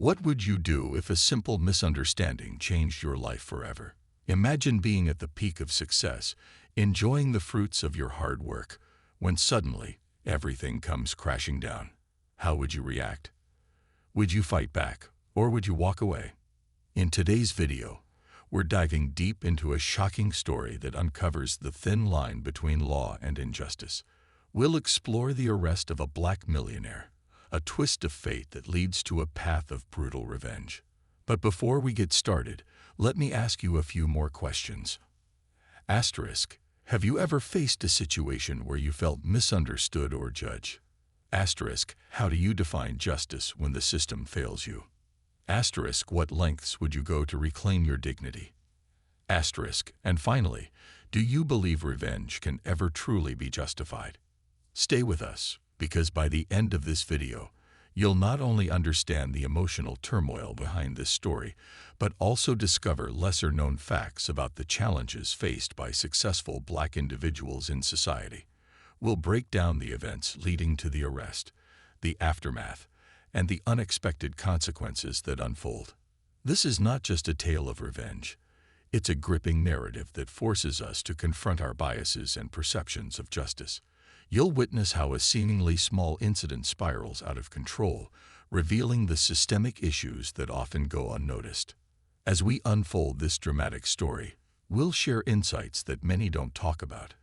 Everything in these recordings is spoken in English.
What would you do if a simple misunderstanding changed your life forever? Imagine being at the peak of success, enjoying the fruits of your hard work, when suddenly everything comes crashing down. How would you react? Would you fight back, or would you walk away? In today's video, we're diving deep into a shocking story that uncovers the thin line between law and injustice. We'll explore the arrest of a black millionaire, a twist of fate that leads to a path of brutal revenge. But before we get started, let me ask you a few more questions. Asterisk, have you ever faced a situation where you felt misunderstood or judged? Asterisk, how do you define justice when the system fails you? Asterisk, what lengths would you go to reclaim your dignity? Asterisk, and finally, do you believe revenge can ever truly be justified? Stay with us, because by the end of this video, you'll not only understand the emotional turmoil behind this story, but also discover lesser-known facts about the challenges faced by successful black individuals in society. We'll break down the events leading to the arrest, the aftermath, and the unexpected consequences that unfold. This is not just a tale of revenge. It's a gripping narrative that forces us to confront our biases and perceptions of justice. You'll witness how a seemingly small incident spirals out of control, revealing the systemic issues that often go unnoticed. As we unfold this dramatic story, we'll share insights that many don't talk about.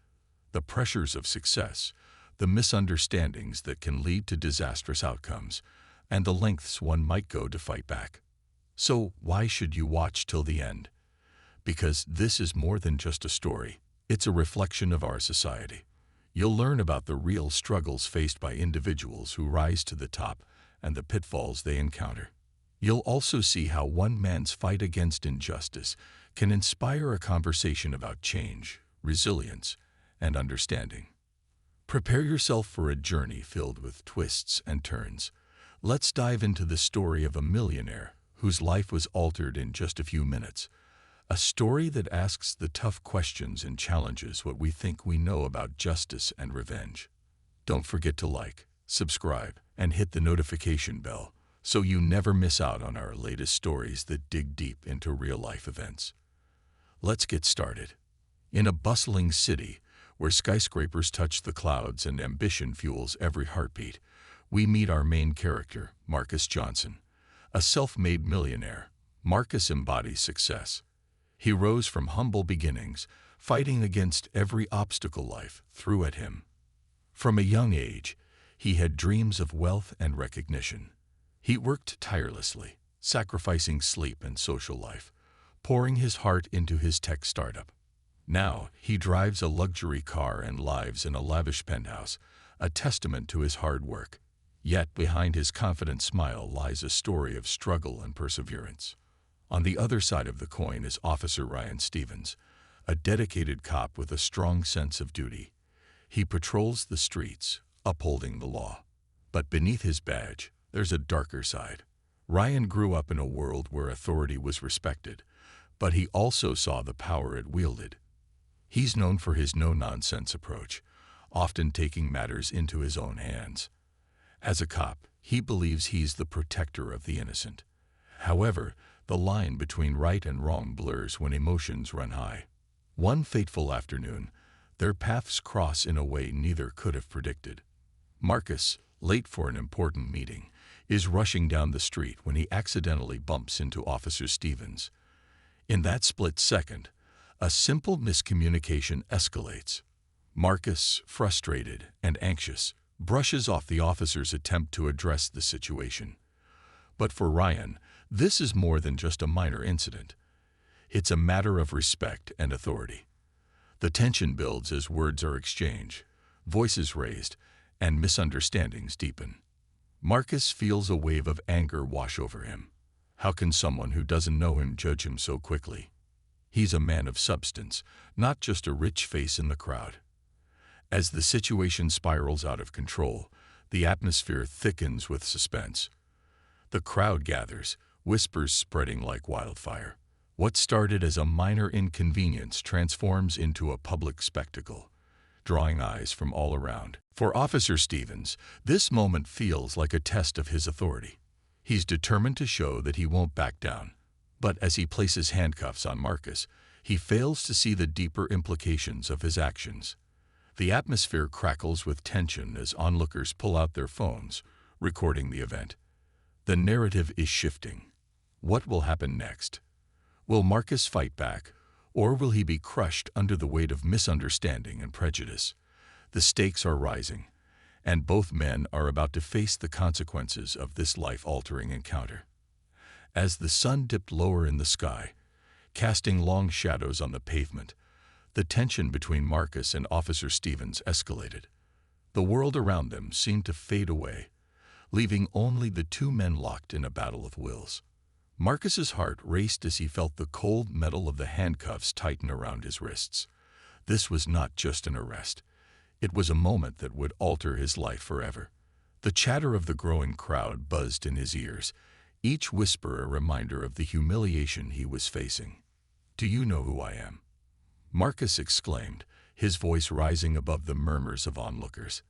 The pressures of success, the misunderstandings that can lead to disastrous outcomes, and the lengths one might go to fight back. So why should you watch till the end? Because this is more than just a story. It's a reflection of our society. You'll learn about the real struggles faced by individuals who rise to the top and the pitfalls they encounter. You'll also see how one man's fight against injustice can inspire a conversation about change, resilience, and understanding. Prepare yourself for a journey filled with twists and turns. Let's dive into the story of a millionaire whose life was altered in just a few minutes. A story that asks the tough questions and challenges what we think we know about justice and revenge. Don't forget to like, subscribe, and hit the notification bell so you never miss out on our latest stories that dig deep into real-life events. Let's get started. In a bustling city where skyscrapers touch the clouds and ambition fuels every heartbeat, we meet our main character, Marcus Johnson. A self-made millionaire, Marcus embodies success. He rose from humble beginnings, fighting against every obstacle life threw at him. From a young age, he had dreams of wealth and recognition. He worked tirelessly, sacrificing sleep and social life, pouring his heart into his tech startup. Now, he drives a luxury car and lives in a lavish penthouse, a testament to his hard work. Yet behind his confident smile lies a story of struggle and perseverance. On the other side of the coin is Officer Ryan Stevens, a dedicated cop with a strong sense of duty. He patrols the streets, upholding the law. But beneath his badge, there's a darker side. Ryan grew up in a world where authority was respected, but he also saw the power it wielded. He's known for his no-nonsense approach, often taking matters into his own hands. As a cop, he believes he's the protector of the innocent. However, the line between right and wrong blurs when emotions run high. One fateful afternoon, their paths cross in a way neither could have predicted. Marcus, late for an important meeting, is rushing down the street when he accidentally bumps into Officer Stevens. In that split second, a simple miscommunication escalates. Marcus, frustrated and anxious, brushes off the officer's attempt to address the situation. But for Ryan, this is more than just a minor incident. It's a matter of respect and authority. The tension builds as words are exchanged, voices raised, and misunderstandings deepen. Marcus feels a wave of anger wash over him. How can someone who doesn't know him judge him so quickly? He's a man of substance, not just a rich face in the crowd. As the situation spirals out of control, the atmosphere thickens with suspense. The crowd gathers, whispers spreading like wildfire. What started as a minor inconvenience transforms into a public spectacle, drawing eyes from all around. For Officer Stevens, this moment feels like a test of his authority. He's determined to show that he won't back down. But as he places handcuffs on Marcus, he fails to see the deeper implications of his actions. The atmosphere crackles with tension as onlookers pull out their phones, recording the event. The narrative is shifting. What will happen next? Will Marcus fight back, or will he be crushed under the weight of misunderstanding and prejudice? The stakes are rising, and both men are about to face the consequences of this life-altering encounter. As the sun dipped lower in the sky, casting long shadows on the pavement, the tension between Marcus and Officer Stevens escalated. The world around them seemed to fade away, leaving only the two men locked in a battle of wills. Marcus's heart raced as he felt the cold metal of the handcuffs tighten around his wrists. This was not just an arrest. It was a moment that would alter his life forever. The chatter of the growing crowd buzzed in his ears, each whisper a reminder of the humiliation he was facing. "Do you know who I am?" Marcus exclaimed, his voice rising above the murmurs of onlookers.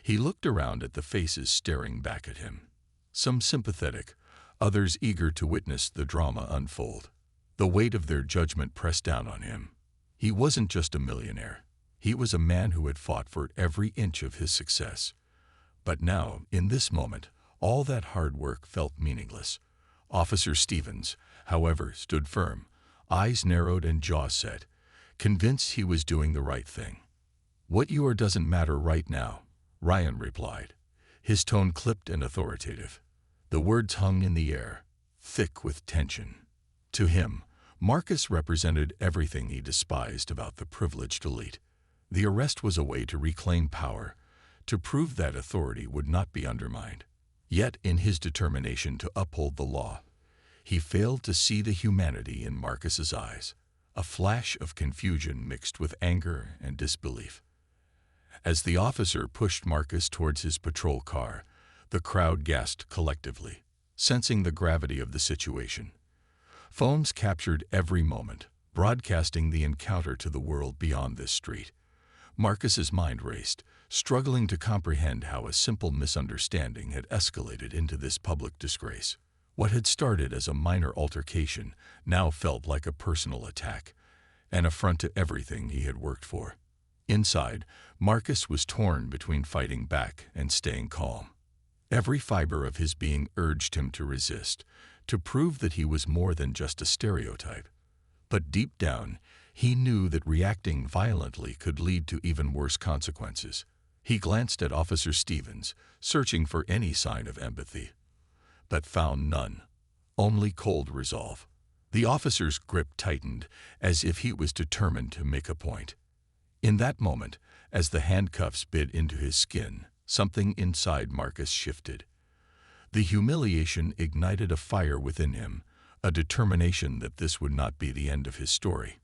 He looked around at the faces staring back at him, some sympathetic, others eager to witness the drama unfold. The weight of their judgment pressed down on him. He wasn't just a millionaire. He was a man who had fought for every inch of his success. But now, in this moment, all that hard work felt meaningless. Officer Stevens, however, stood firm, eyes narrowed and jaw set, convinced he was doing the right thing. "What you are doesn't matter right now," Ryan replied, his tone clipped and authoritative. The words hung in the air, thick with tension. To him, Marcus represented everything he despised about the privileged elite. The arrest was a way to reclaim power, to prove that authority would not be undermined. Yet, in his determination to uphold the law, he failed to see the humanity in Marcus's eyes, a flash of confusion mixed with anger and disbelief. As the officer pushed Marcus towards his patrol car, the crowd gasped collectively, sensing the gravity of the situation. Phones captured every moment, broadcasting the encounter to the world beyond this street. Marcus's mind raced, struggling to comprehend how a simple misunderstanding had escalated into this public disgrace. What had started as a minor altercation now felt like a personal attack, an affront to everything he had worked for. Inside, Marcus was torn between fighting back and staying calm. Every fiber of his being urged him to resist, to prove that he was more than just a stereotype. But deep down, he knew that reacting violently could lead to even worse consequences. He glanced at Officer Stevens, searching for any sign of empathy, but found none, only cold resolve. The officer's grip tightened, as if he was determined to make a point. In that moment, as the handcuffs bit into his skin, something inside Marcus shifted. The humiliation ignited a fire within him, a determination that this would not be the end of his story.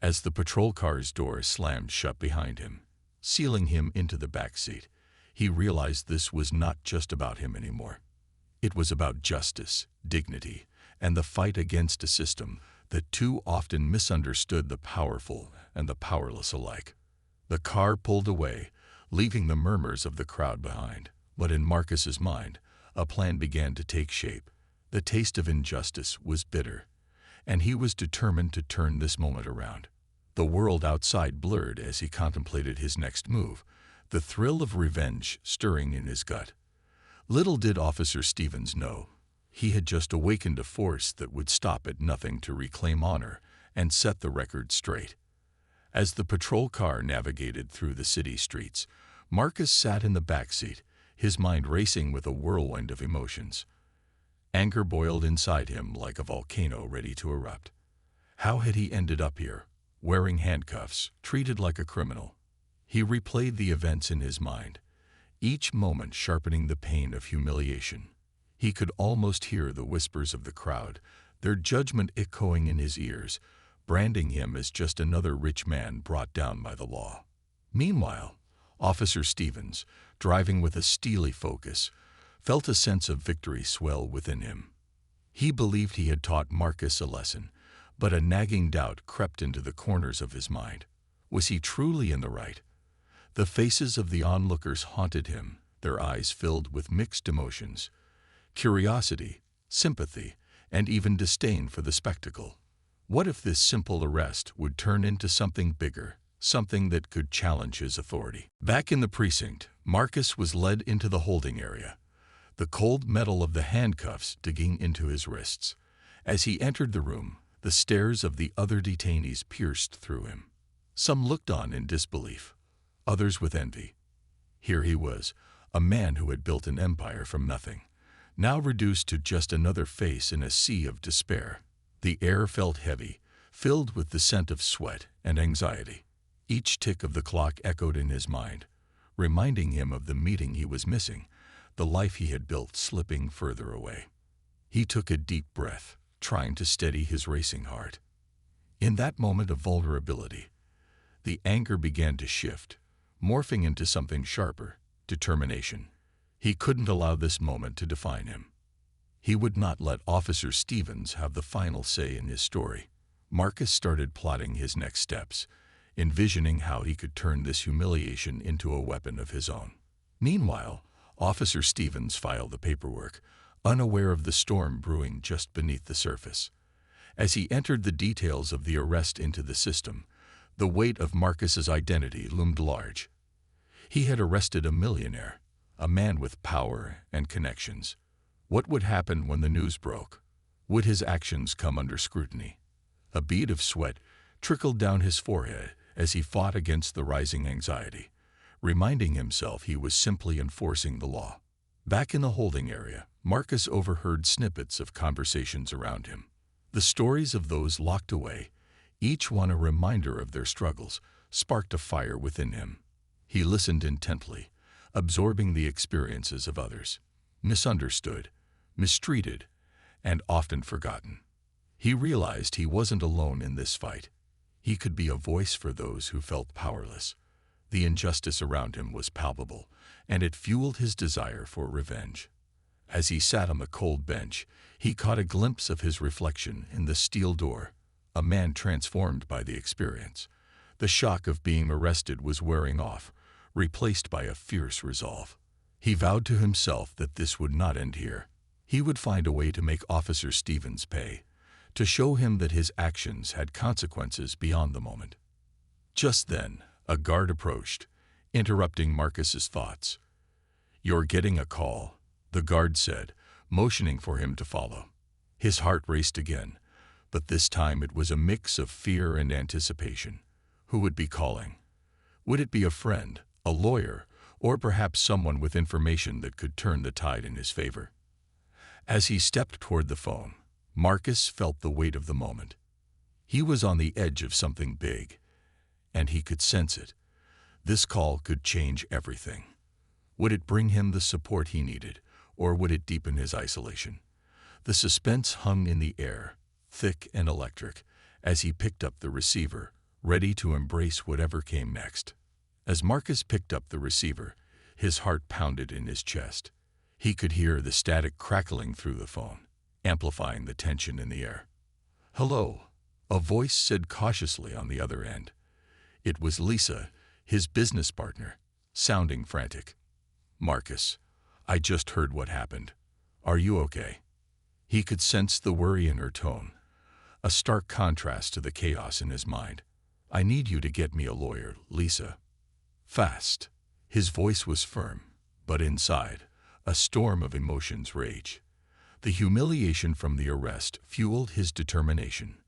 As the patrol car's door slammed shut behind him, sealing him into the back seat, he realized this was not just about him anymore. It was about justice, dignity, and the fight against a system that too often misunderstood the powerful and the powerless alike. The car pulled away, leaving the murmurs of the crowd behind. But in Marcus's mind, a plan began to take shape. The taste of injustice was bitter, and he was determined to turn this moment around. The world outside blurred as he contemplated his next move, the thrill of revenge stirring in his gut. Little did Officer Stevens know, he had just awakened a force that would stop at nothing to reclaim honor and set the record straight. As the patrol car navigated through the city streets, Marcus sat in the back seat, his mind racing with a whirlwind of emotions. Anger boiled inside him like a volcano ready to erupt. How had he ended up here, wearing handcuffs, treated like a criminal? He replayed the events in his mind, each moment sharpening the pain of humiliation. He could almost hear the whispers of the crowd, their judgment echoing in his ears, branding him as just another rich man brought down by the law. Meanwhile, Officer Stevens, driving with a steely focus, felt a sense of victory swell within him. He believed he had taught Marcus a lesson, but a nagging doubt crept into the corners of his mind. Was he truly in the right? The faces of the onlookers haunted him, their eyes filled with mixed emotions. curiosity, sympathy, and even disdain for the spectacle. What if this simple arrest would turn into something bigger, something that could challenge his authority? Back in the precinct, Marcus was led into the holding area, the cold metal of the handcuffs digging into his wrists. As he entered the room, the stares of the other detainees pierced through him. Some looked on in disbelief, others with envy. Here he was, a man who had built an empire from nothing, now reduced to just another face in a sea of despair. The air felt heavy, filled with the scent of sweat and anxiety. Each tick of the clock echoed in his mind, reminding him of the meeting he was missing, the life he had built slipping further away. He took a deep breath, trying to steady his racing heart. In that moment of vulnerability, the anger began to shift, morphing into something sharper, determination. He couldn't allow this moment to define him. He would not let Officer Stevens have the final say in his story. Marcus started plotting his next steps, envisioning how he could turn this humiliation into a weapon of his own. Meanwhile, Officer Stevens filed the paperwork, unaware of the storm brewing just beneath the surface. As he entered the details of the arrest into the system, the weight of Marcus's identity loomed large. He had arrested a millionaire, a man with power and connections. What would happen when the news broke? Would his actions come under scrutiny? A bead of sweat trickled down his forehead as he fought against the rising anxiety, reminding himself he was simply enforcing the law. Back in the holding area, Marcus overheard snippets of conversations around him. The stories of those locked away, each one a reminder of their struggles, sparked a fire within him. He listened intently, absorbing the experiences of others, misunderstood, mistreated, and often forgotten. He realized he wasn't alone in this fight. He could be a voice for those who felt powerless. The injustice around him was palpable, and it fueled his desire for revenge. As he sat on the cold bench, he caught a glimpse of his reflection in the steel door, a man transformed by the experience. The shock of being arrested was wearing off, replaced by a fierce resolve. He vowed to himself that this would not end here. He would find a way to make Officer Stevens pay, to show him that his actions had consequences beyond the moment. Just then, a guard approached, interrupting Marcus's thoughts. "You're getting a call," the guard said, motioning for him to follow. His heart raced again, but this time it was a mix of fear and anticipation. Who would be calling? Would it be a friend, a lawyer, or perhaps someone with information that could turn the tide in his favor? As he stepped toward the phone, Marcus felt the weight of the moment. He was on the edge of something big, and he could sense it. This call could change everything. Would it bring him the support he needed, or would it deepen his isolation? The suspense hung in the air, thick and electric, as he picked up the receiver, ready to embrace whatever came next. As Marcus picked up the receiver, his heart pounded in his chest. He could hear the static crackling through the phone, amplifying the tension in the air. "Hello," a voice said cautiously on the other end. It was Lisa, his business partner, sounding frantic. "Marcus, I just heard what happened. Are you okay?" He could sense the worry in her tone, a stark contrast to the chaos in his mind. "I need you to get me a lawyer, Lisa. Fast." His voice was firm, but inside, a storm of emotions raged. The humiliation from the arrest fueled his determination.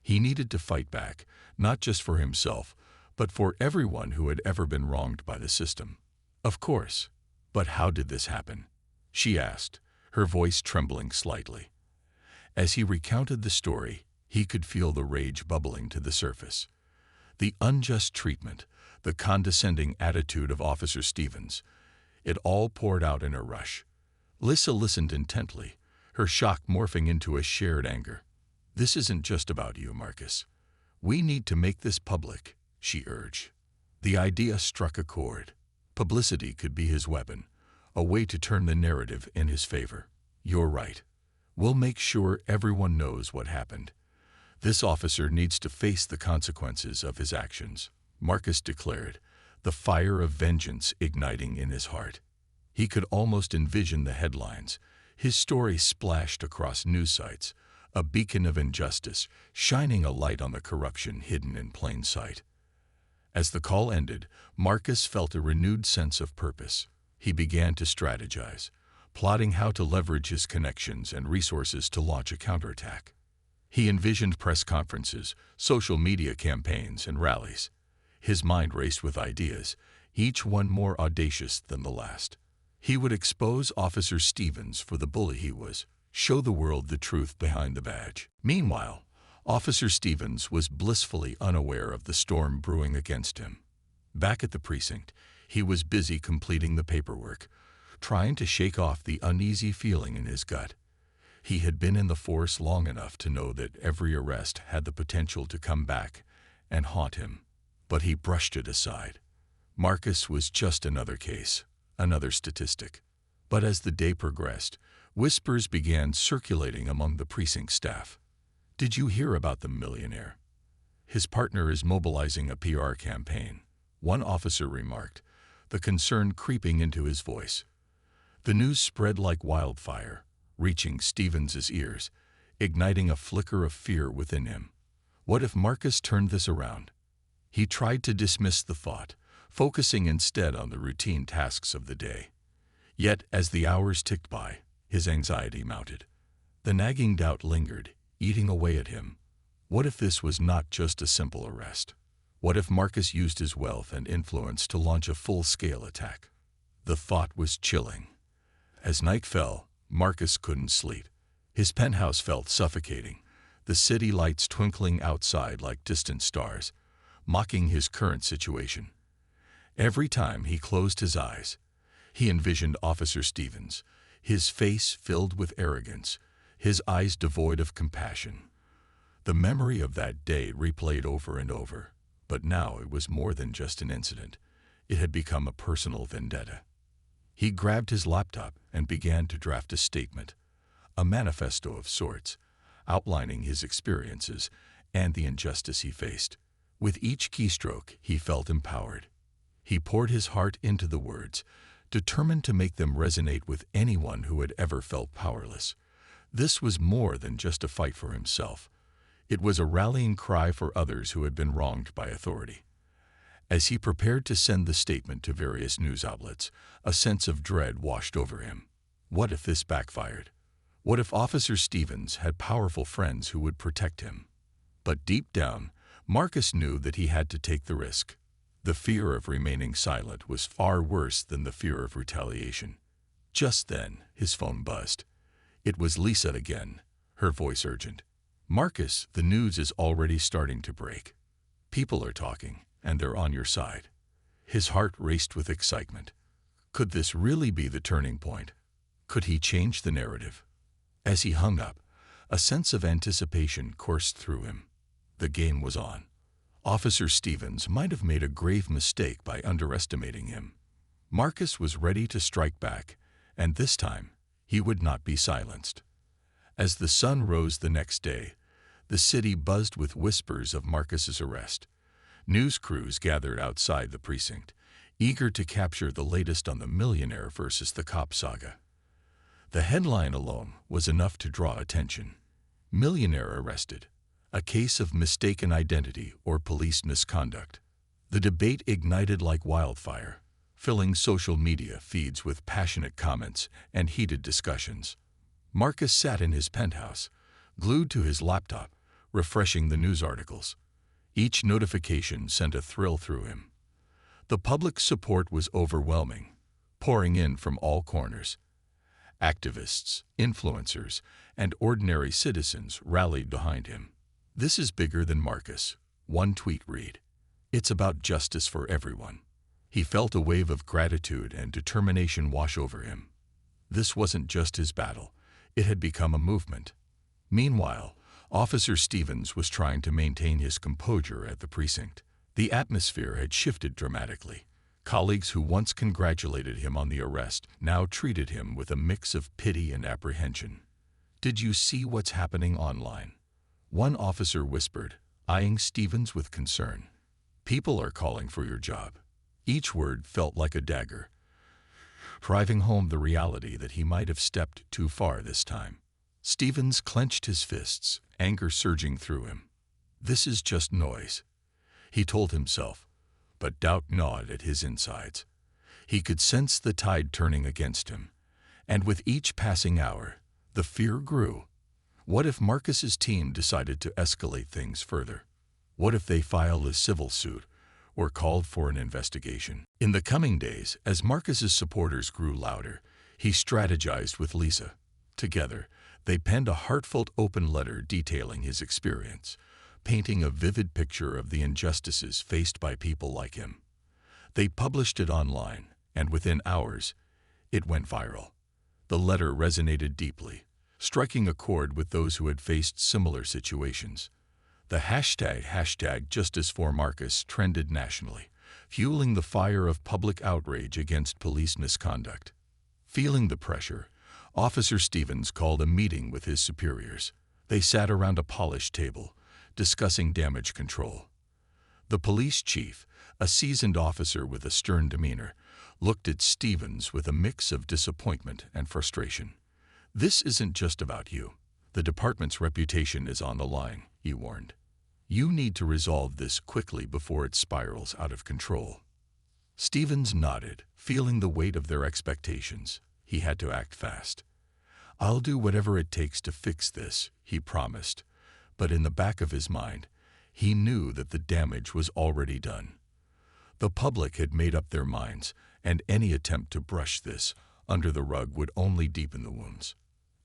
He needed to fight back, not just for himself, but for everyone who had ever been wronged by the system. "Of course. But how did this happen?" she asked, her voice trembling slightly. As he recounted the story, he could feel the rage bubbling to the surface. The unjust treatment, the condescending attitude of Officer Stevens, it all poured out in a rush. Lisa listened intently, her shock morphing into a shared anger. "This isn't just about you, Marcus. We need to make this public," she urged. The idea struck a chord. Publicity could be his weapon, a way to turn the narrative in his favor. "You're right. We'll make sure everyone knows what happened. This officer needs to face the consequences of his actions," Marcus declared, the fire of vengeance igniting in his heart. He could almost envision the headlines, His story splashed across news sites, a beacon of injustice, shining a light on the corruption hidden in plain sight. As the call ended, Marcus felt a renewed sense of purpose. He began to strategize, plotting how to leverage his connections and resources to launch a counterattack. He envisioned press conferences, social media campaigns, and rallies. His mind raced with ideas, each one more audacious than the last. He would expose Officer Stevens for the bully he was, show the world the truth behind the badge. Meanwhile, Officer Stevens was blissfully unaware of the storm brewing against him. Back at the precinct, he was busy completing the paperwork, trying to shake off the uneasy feeling in his gut. He had been in the force long enough to know that every arrest had the potential to come back and haunt him, but he brushed it aside. Marcus was just another case, another statistic. But as the day progressed, whispers began circulating among the precinct staff. "Did you hear about the millionaire? His partner is mobilizing a PR campaign," one officer remarked, the concern creeping into his voice. The news spread like wildfire, reaching Stevens's ears, igniting a flicker of fear within him. What if Marcus turned this around? He tried to dismiss the thought, focusing instead on the routine tasks of the day. Yet, as the hours ticked by, his anxiety mounted. The nagging doubt lingered, eating away at him. What if this was not just a simple arrest? What if Marcus used his wealth and influence to launch a full-scale attack? The thought was chilling. As night fell, Marcus couldn't sleep. His penthouse felt suffocating, the city lights twinkling outside like distant stars, mocking his current situation. Every time he closed his eyes, he envisioned Officer Stevens, his face filled with arrogance, his eyes devoid of compassion. The memory of that day replayed over and over, but now it was more than just an incident. It had become a personal vendetta. He grabbed his laptop and began to draft a statement, a manifesto of sorts, outlining his experiences and the injustice he faced. With each keystroke, he felt empowered. He poured his heart into the words, determined to make them resonate with anyone who had ever felt powerless. This was more than just a fight for himself. It was a rallying cry for others who had been wronged by authority. As he prepared to send the statement to various news outlets, a sense of dread washed over him. What if this backfired? What if Officer Stevens had powerful friends who would protect him? But deep down, Marcus knew that he had to take the risk. The fear of remaining silent was far worse than the fear of retaliation. Just then, his phone buzzed. It was Lisa again, her voice urgent. "Marcus, the news is already starting to break. People are talking, and they're on your side." His heart raced with excitement. Could this really be the turning point? Could he change the narrative? As he hung up, a sense of anticipation coursed through him. The game was on. Officer Stevens might have made a grave mistake by underestimating him. Marcus was ready to strike back, and this time, he would not be silenced. As the sun rose the next day, the city buzzed with whispers of Marcus's arrest. News crews gathered outside the precinct, eager to capture the latest on the millionaire versus the cop saga. The headline alone was enough to draw attention. "Millionaire arrested. A case of mistaken identity or police misconduct." The debate ignited like wildfire, filling social media feeds with passionate comments and heated discussions. Marcus sat in his penthouse, glued to his laptop, refreshing the news articles. Each notification sent a thrill through him. The public support was overwhelming, pouring in from all corners. Activists, influencers, and ordinary citizens rallied behind him. "This is bigger than Marcus," one tweet read. "It's about justice for everyone." He felt a wave of gratitude and determination wash over him. This wasn't just his battle. It had become a movement. Meanwhile, Officer Stevens was trying to maintain his composure at the precinct. The atmosphere had shifted dramatically. Colleagues who once congratulated him on the arrest now treated him with a mix of pity and apprehension. "Did you see what's happening online?" one officer whispered, eyeing Stevens with concern. "People are calling for your job." Each word felt like a dagger. driving home the reality that he might have stepped too far this time. Stevens clenched his fists, anger surging through him. "This is just noise," he told himself, but doubt gnawed at his insides. He could sense the tide turning against him, and with each passing hour, the fear grew. What if Marcus's team decided to escalate things further? What if they filed a civil suit or called for an investigation? In the coming days, as Marcus's supporters grew louder, he strategized with Lisa. Together, they penned a heartfelt open letter detailing his experience, painting a vivid picture of the injustices faced by people like him. They published it online, and within hours, it went viral. The letter resonated deeply, striking a chord with those who had faced similar situations. The hashtag Justice for Marcus trended nationally, fueling the fire of public outrage against police misconduct. Feeling the pressure, Officer Stevens called a meeting with his superiors. They sat around a polished table, discussing damage control. The police chief, a seasoned officer with a stern demeanor, looked at Stevens with a mix of disappointment and frustration. "This isn't just about you. The department's reputation is on the line," he warned. "You need to resolve this quickly before it spirals out of control." Stevens nodded, feeling the weight of their expectations. He had to act fast. "I'll do whatever it takes to fix this," he promised, but in the back of his mind, he knew that the damage was already done. The public had made up their minds, and any attempt to brush this under the rug would only deepen the wounds.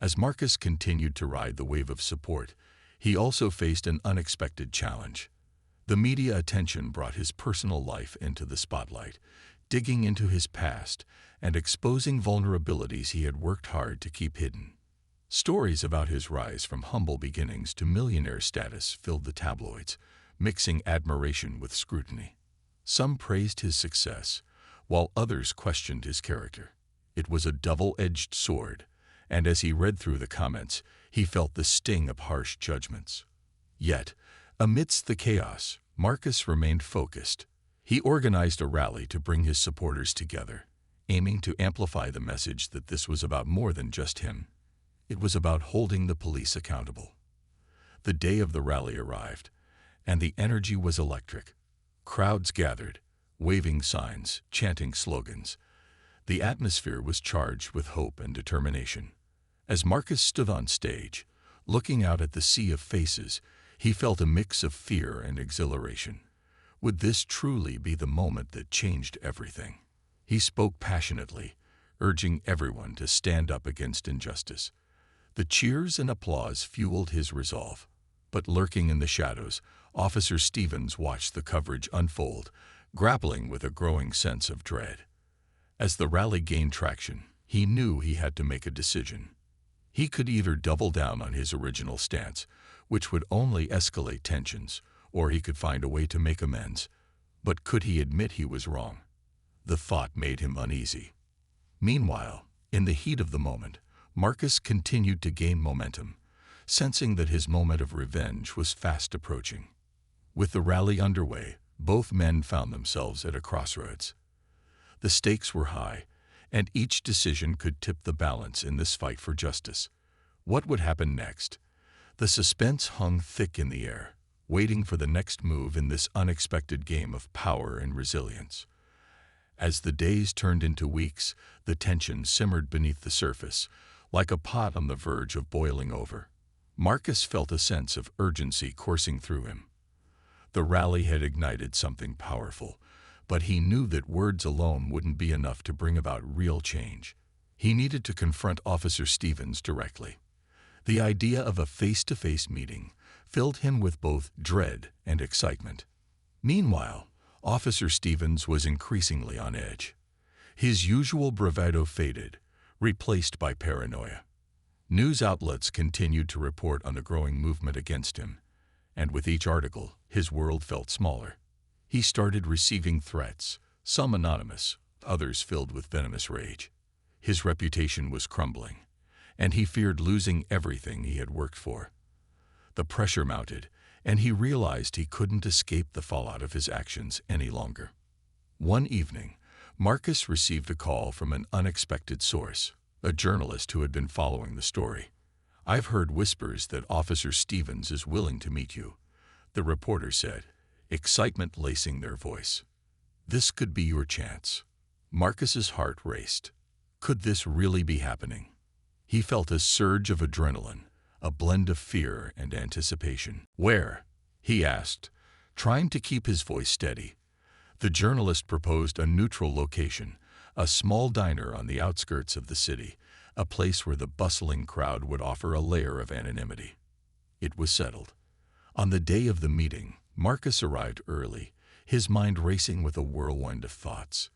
As Marcus continued to ride the wave of support, he also faced an unexpected challenge. The media attention brought his personal life into the spotlight, digging into his past and exposing vulnerabilities he had worked hard to keep hidden. Stories about his rise from humble beginnings to millionaire status filled the tabloids, mixing admiration with scrutiny. Some praised his success, while others questioned his character. It was a double-edged sword, and as he read through the comments, he felt the sting of harsh judgments. Yet, amidst the chaos, Marcus remained focused. He organized a rally to bring his supporters together, aiming to amplify the message that this was about more than just him. It was about holding the police accountable. The day of the rally arrived, and the energy was electric. Crowds gathered, waving signs, chanting slogans. The atmosphere was charged with hope and determination. As Marcus stood on stage, looking out at the sea of faces, he felt a mix of fear and exhilaration. Would this truly be the moment that changed everything? He spoke passionately, urging everyone to stand up against injustice. The cheers and applause fueled his resolve. But lurking in the shadows, Officer Stevens watched the coverage unfold, grappling with a growing sense of dread. As the rally gained traction, he knew he had to make a decision. He could either double down on his original stance, which would only escalate tensions, or he could find a way to make amends. But could he admit he was wrong? The thought made him uneasy. Meanwhile, in the heat of the moment, Marcus continued to gain momentum, sensing that his moment of revenge was fast approaching. With the rally underway, both men found themselves at a crossroads. The stakes were high, and each decision could tip the balance in this fight for justice. What would happen next? The suspense hung thick in the air, waiting for the next move in this unexpected game of power and resilience. As the days turned into weeks, the tension simmered beneath the surface, like a pot on the verge of boiling over. Marcus felt a sense of urgency coursing through him. The rally had ignited something powerful, but he knew that words alone wouldn't be enough to bring about real change. He needed to confront Officer Stevens directly. The idea of a face-to-face meeting filled him with both dread and excitement. Meanwhile, Officer Stevens was increasingly on edge. His usual bravado faded, replaced by paranoia. News outlets continued to report on the growing movement against him, and with each article, his world felt smaller. He started receiving threats, some anonymous, others filled with venomous rage. His reputation was crumbling, and he feared losing everything he had worked for. The pressure mounted, and he realized he couldn't escape the fallout of his actions any longer. One evening, Marcus received a call from an unexpected source, a journalist who had been following the story. "I've heard whispers that Officer Stevens is willing to meet you," the reporter said, excitement lacing their voice. "This could be your chance." Marcus's heart raced. Could this really be happening? He felt a surge of adrenaline, a blend of fear and anticipation. "Where?" he asked, trying to keep his voice steady. The journalist proposed a neutral location, a small diner on the outskirts of the city, a place where the bustling crowd would offer a layer of anonymity. It was settled. On the day of the meeting, Marcus arrived early, his mind racing with a whirlwind of thoughts.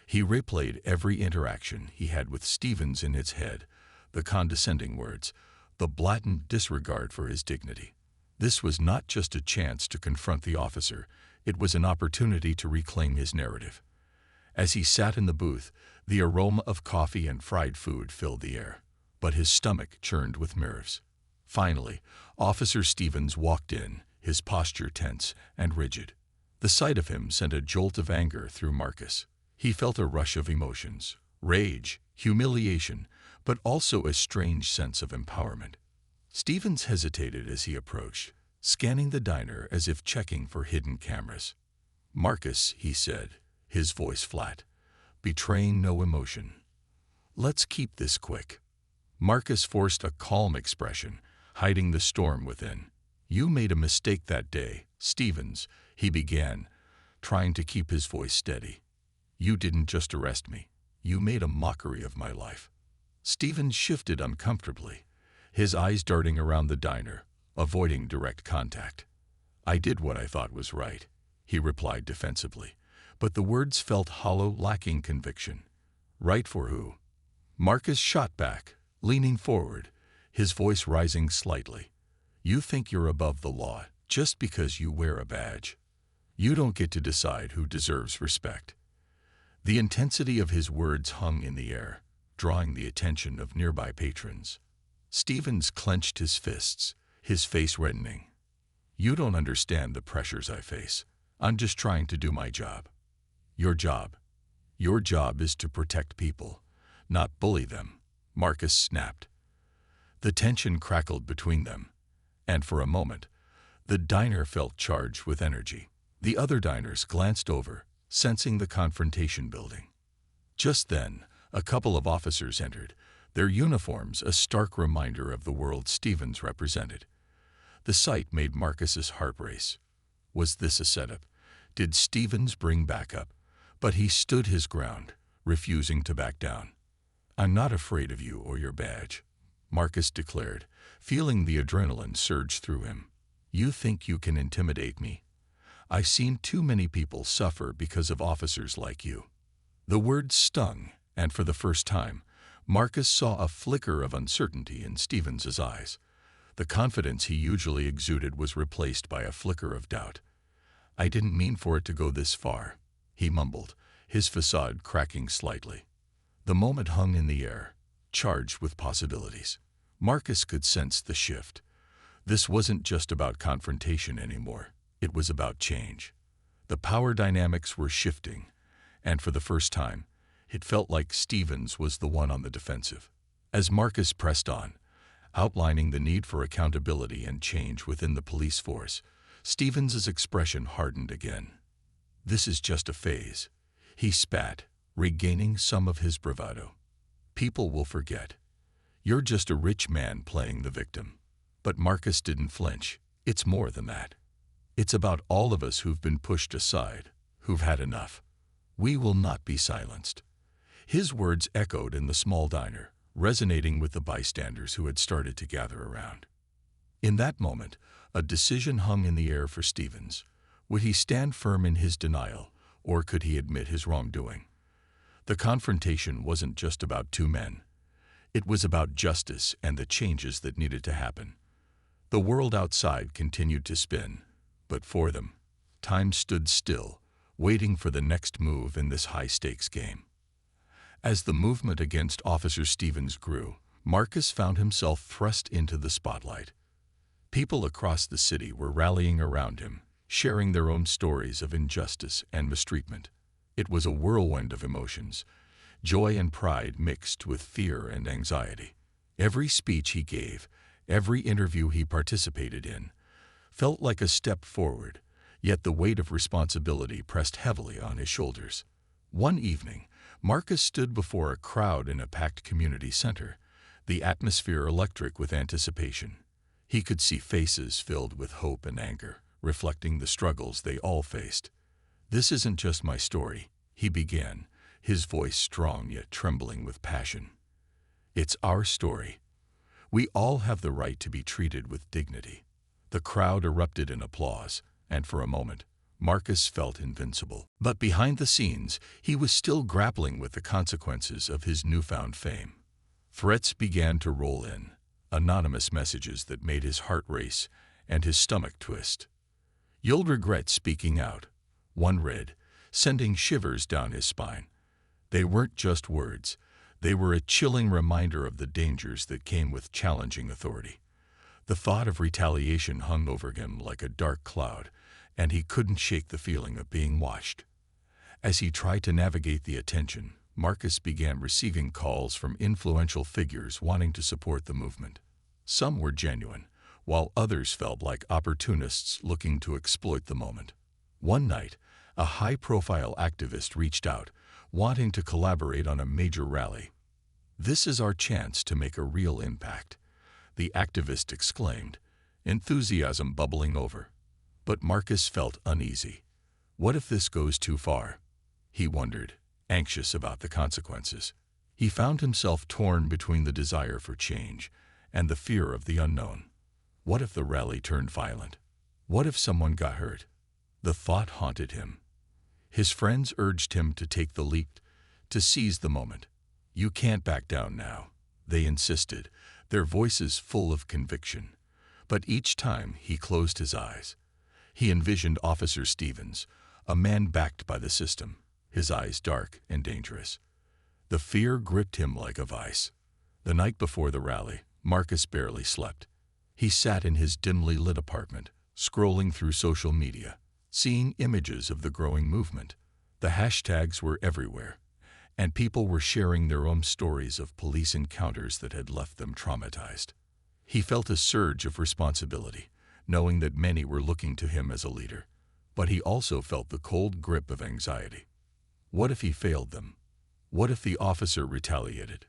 He replayed every interaction he had with Stevens in his head, the condescending words, the blatant disregard for his dignity. This was not just a chance to confront the officer, it was an opportunity to reclaim his narrative. As he sat in the booth, the aroma of coffee and fried food filled the air, but his stomach churned with nerves. Finally, Officer Stevens walked in, his posture tense and rigid. The sight of him sent a jolt of anger through Marcus. He felt a rush of emotions, rage, humiliation, but also a strange sense of empowerment. Stevens hesitated as he approached, scanning the diner as if checking for hidden cameras. "Marcus," he said, his voice flat, betraying no emotion. "Let's keep this quick." Marcus forced a calm expression, hiding the storm within. "You made a mistake that day, Stevens," he began, trying to keep his voice steady. "You didn't just arrest me. You made a mockery of my life." Stevens shifted uncomfortably, his eyes darting around the diner, avoiding direct contact. "I did what I thought was right," he replied defensively, but the words felt hollow, lacking conviction. "Right for who?" Marcus shot back, leaning forward, his voice rising slightly. "You think you're above the law just because you wear a badge. You don't get to decide who deserves respect." The intensity of his words hung in the air, drawing the attention of nearby patrons. Stevens clenched his fists, his face reddening. "You don't understand the pressures I face. I'm just trying to do my job." Your job is to protect people, not bully them," Marcus snapped. The tension crackled between them, and for a moment, the diner felt charged with energy. The other diners glanced over, sensing the confrontation building. Just then, a couple of officers entered, their uniforms a stark reminder of the world Stevens represented. The sight made Marcus's heart race. Was this a setup? Did Stevens bring backup? But he stood his ground, refusing to back down. "I'm not afraid of you or your badge," Marcus declared, feeling the adrenaline surge through him. "You think you can intimidate me? I've seen too many people suffer because of officers like you." The words stung, and for the first time, Marcus saw a flicker of uncertainty in Stevens's eyes. The confidence he usually exuded was replaced by a flicker of doubt. "I didn't mean for it to go this far," he mumbled, his facade cracking slightly. The moment hung in the air, charged with possibilities. Marcus could sense the shift. This wasn't just about confrontation anymore. It was about change. The power dynamics were shifting, and for the first time, it felt like Stevens was the one on the defensive. As Marcus pressed on, outlining the need for accountability and change within the police force, Stevens's expression hardened again. "This is just a phase," he spat, regaining some of his bravado. "People will forget. You're just a rich man playing the victim." But Marcus didn't flinch. "It's more than that. It's about all of us who've been pushed aside, who've had enough. We will not be silenced." His words echoed in the small diner, resonating with the bystanders who had started to gather around. In that moment, a decision hung in the air for Stevens. Would he stand firm in his denial, or could he admit his wrongdoing? The confrontation wasn't just about two men. It was about justice and the changes that needed to happen. The world outside continued to spin, but for them, time stood still, waiting for the next move in this high-stakes game. As the movement against Officer Stevens grew, Marcus found himself thrust into the spotlight. People across the city were rallying around him, sharing their own stories of injustice and mistreatment. It was a whirlwind of emotions, joy and pride mixed with fear and anxiety. Every speech he gave, every interview he participated in, felt like a step forward, yet the weight of responsibility pressed heavily on his shoulders. One evening, Marcus stood before a crowd in a packed community center, the atmosphere electric with anticipation. He could see faces filled with hope and anger, reflecting the struggles they all faced. "This isn't just my story," he began, his voice strong yet trembling with passion. "It's our story. We all have the right to be treated with dignity." The crowd erupted in applause, and for a moment, Marcus felt invincible. But behind the scenes, he was still grappling with the consequences of his newfound fame. Threats began to roll in, anonymous messages that made his heart race and his stomach twist. "You'll regret speaking out," one read, sending shivers down his spine. They weren't just words. They were a chilling reminder of the dangers that came with challenging authority. The thought of retaliation hung over him like a dark cloud, and he couldn't shake the feeling of being watched. As he tried to navigate the attention, Marcus began receiving calls from influential figures wanting to support the movement. Some were genuine, while others felt like opportunists looking to exploit the moment. One night, a high-profile activist reached out, wanting to collaborate on a major rally. "This is our chance to make a real impact," the activist exclaimed, enthusiasm bubbling over. But Marcus felt uneasy. What if this goes too far? He wondered, anxious about the consequences. He found himself torn between the desire for change and the fear of the unknown. What if the rally turned violent? What if someone got hurt? The thought haunted him. His friends urged him to take the leap, to seize the moment. "You can't back down now," they insisted, their voices full of conviction. But each time he closed his eyes. He envisioned Officer Stevens, a man backed by the system, his eyes dark and dangerous. The fear gripped him like a vice. The night before the rally, Marcus barely slept. He sat in his dimly lit apartment, scrolling through social media, seeing images of the growing movement. The hashtags were everywhere, and people were sharing their own stories of police encounters that had left them traumatized. He felt a surge of responsibility, knowing that many were looking to him as a leader, but he also felt the cold grip of anxiety. What if he failed them? What if the officer retaliated?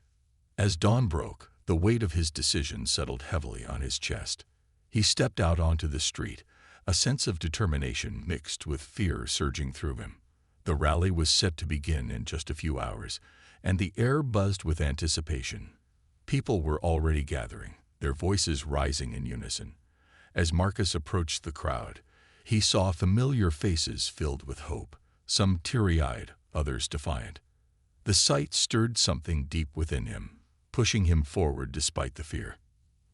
As dawn broke, the weight of his decision settled heavily on his chest. He stepped out onto the street, a sense of determination mixed with fear surging through him. The rally was set to begin in just a few hours, and the air buzzed with anticipation. People were already gathering, their voices rising in unison. As Marcus approached the crowd, he saw familiar faces filled with hope, some teary-eyed, others defiant. The sight stirred something deep within him, pushing him forward despite the fear.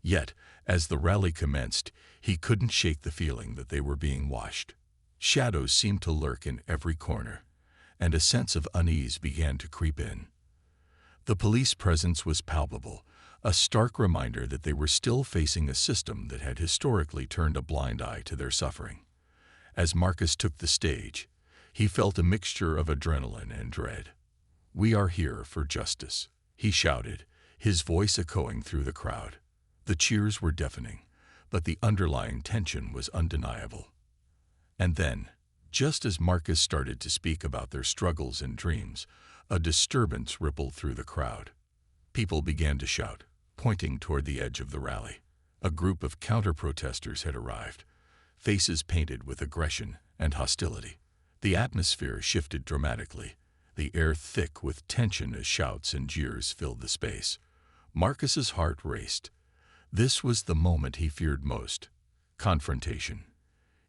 Yet, as the rally commenced, he couldn't shake the feeling that they were being watched. Shadows seemed to lurk in every corner, and a sense of unease began to creep in. The police presence was palpable, a stark reminder that they were still facing a system that had historically turned a blind eye to their suffering. As Marcus took the stage, he felt a mixture of adrenaline and dread. "We are here for justice," he shouted, his voice echoing through the crowd. The cheers were deafening, but the underlying tension was undeniable. And then, just as Marcus started to speak about their struggles and dreams, a disturbance rippled through the crowd. People began to shout, pointing toward the edge of the rally. A group of counter-protesters had arrived, faces painted with aggression and hostility. The atmosphere shifted dramatically, the air thick with tension as shouts and jeers filled the space. Marcus's heart raced. This was the moment he feared most: confrontation.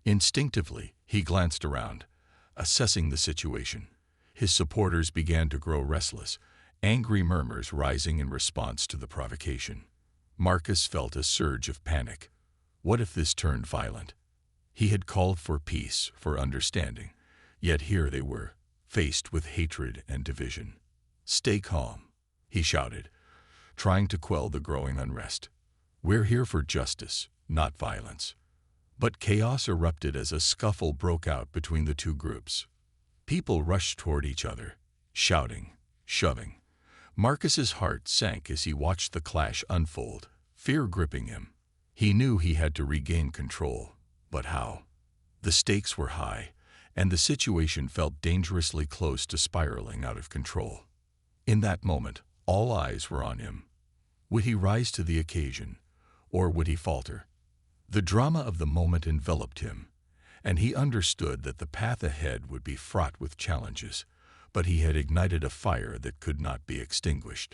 Instinctively, he glanced around, assessing the situation. His supporters began to grow restless, angry murmurs rising in response to the provocation. Marcus felt a surge of panic. What if this turned violent? He had called for peace, for understanding, yet here they were, faced with hatred and division. "Stay calm," he shouted, trying to quell the growing unrest. "We're here for justice, not violence." But chaos erupted as a scuffle broke out between the two groups. People rushed toward each other, shouting, shoving. Marcus's heart sank as he watched the clash unfold, fear gripping him. He knew he had to regain control, but how? The stakes were high, and the situation felt dangerously close to spiraling out of control. In that moment, all eyes were on him. Would he rise to the occasion, or would he falter? The drama of the moment enveloped him, and he understood that the path ahead would be fraught with challenges, but he had ignited a fire that could not be extinguished.